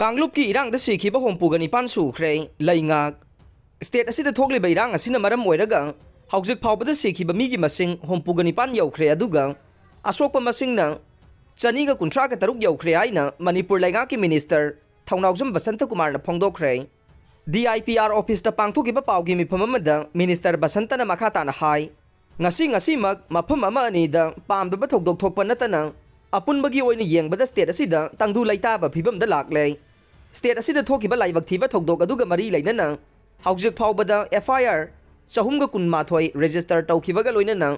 Kanglupki Erangda Sikhiba Hompugani Pan Sukhre Leingak State asida thokliba irang asina maram oiraga haujik phawbada Sikhiba migi masing Hompugani Pan yaukhre aduga asokpa masingna chaniga kunthra ka taruk yaukhre aina Manipur Leingak ki minister Thaunaujam Basanta Kumar na phongdokre DIPR office ta pangthokiba pawgi mifam amada minister Basanta na makata na hai ngasi mag mafam ama ani da pamdaba thokdok thokpa natana apunbagi oina yengbada state asida tangdu laitaba phibam da laklei state asida thokiba laibak thiba thokdok aduga mari leinana haujik phawbada FIR chahumga kunmathoi register tawkhibaga loinana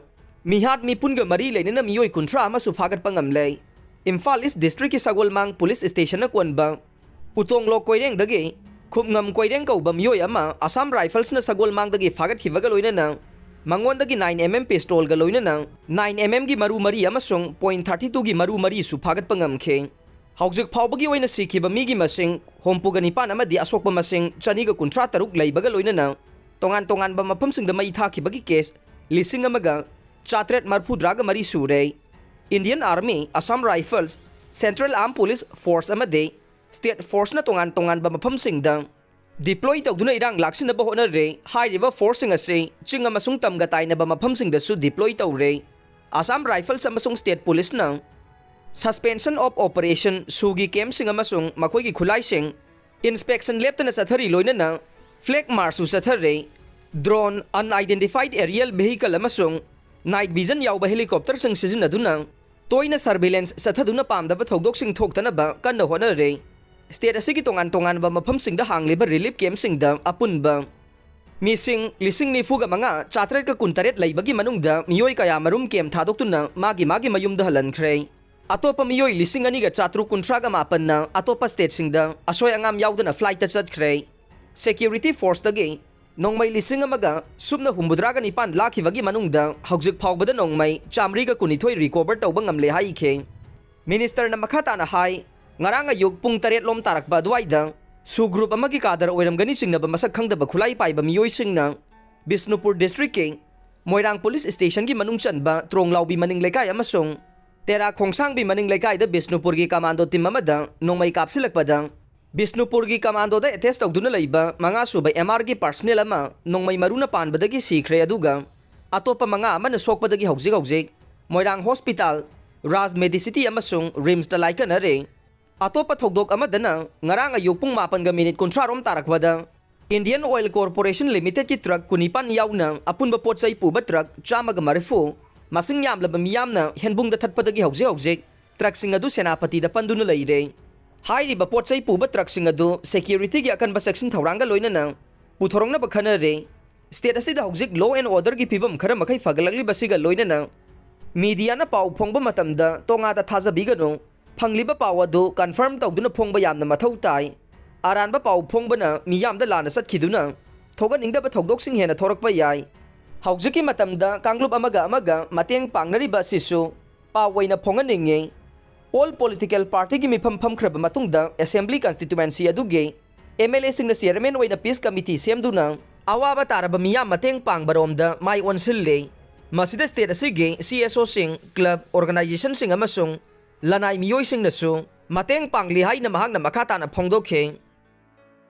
mihat mipunga mari leinana miyoi kunthra ama su phagat pangamlei Imphal East District ki Sagolmang Police Station na kwanba putong lo koireng dagi khumngam koireng kauba miyoi ama Assam Rifles na Sagolmang dagi phagat khibaga loinana Mangonda gi 9mm pistol ga loinana 9mm gi maru mari amasung .32 gi maru mari su phagat pangamkhe haujik phawbagi oina Sikhiba migi masing hompugani pan amadi asokpa masing chani ga kunthra taruk leibaga loinana tongan ba mafamsing da mai thakibagi case lising amaga chatret marphu draga mari sure Indian Army Assam Rifles Central Armed Police Force amade State Force na tongan ba mafamsing da deploy tawduna irang laksin na bahona re high river forcing ase chinga masung tamga tay na ba mafamsing da su deploy tawre Assam Rifles amasung State Police na suspension of operation sugi kem singa masung makoi gi khulai sing inspection lab na sathari loina na flag march su sathare drone unidentified aerial vehicle amasung night vision yauba helicopter sing sizin aduna toina surveillance sathaduna pamda ba thogdok sing thoktana ba kan na hona re state asigi tongan ba mafam sing da hangliba relief camp sing da apun ba mising lising ni fuga manga chatret ka kuntaret laibagi manungda miyoi kaya marum camp thadoktuna magi mayum da halan khre atopa miyoi lising ani ga chatru kunthra ga mapan na atopa state sing da asoy angam yaudana flight ta chat khre security force dagi nongmai lising amaga subna humbudra ga nipan lakhi wagi manungda haujik phawbada nongmai chamri ga kunithoi recover tawba ngamle hai khe minister na makhata na hai ngaranga yug pung taret lom tarak ba duaida su group amagi kadar oiram gani singna ba masak khangda ba khulai pai ba miyoi singna Bisnupur district ke Moirang police station gi manung chan ba trong laubi maning lekai amasung tera khongsang bi maning lekai da Bisnupur gi commando team amada nongmai kapsilak pada Bisnupur gi commando da attest tawduna leiba manga su ba MR gi personnel ama nongmai maruna pan badagi Sikre aduga atopa manga amana sokpadagi hogjik Moirang hospital Raj Medicity amasung Rims da laikan are atopa thogdok amadana ngaranga yupung mapan ga minute kunthra rom tarakbada Indian Oil Corporation Limited ki truck kunipan yauna apunba potsai puba truck chamaga marifu masing yam laba miyamna henbung da thatpadagi hogjik truck singadu senapati da panduna leire hairi ba potsai puba truck singadu security gi akan ba section thoranga loinana puthorongna ba khana re state asida hogjik law and order gi pibam khara makai fagalagli basiga loinana media na pau phongba matamda tonga da thajabiga no Pangliba pawadu confirm tawduna phongba yamna mathau tai aranba paw phongbana miyamda lana satkiduna thogan ingda ba thogdok sing hena thorakpa yai haujiki matamda Kanglup amaga mateng pangnariba sisu pawaina phonganinge all political party gi mifam phamkhraba matungda assembly constituency aduge MLA singna chairman waina peace committee semduna awaba taraba miyam mateng pangbaromda mai onsille masida state asige CSO sing club organization sing amasung lanai miyoi sing nasu mateng pangli hai na mahang na makata na phongdokhe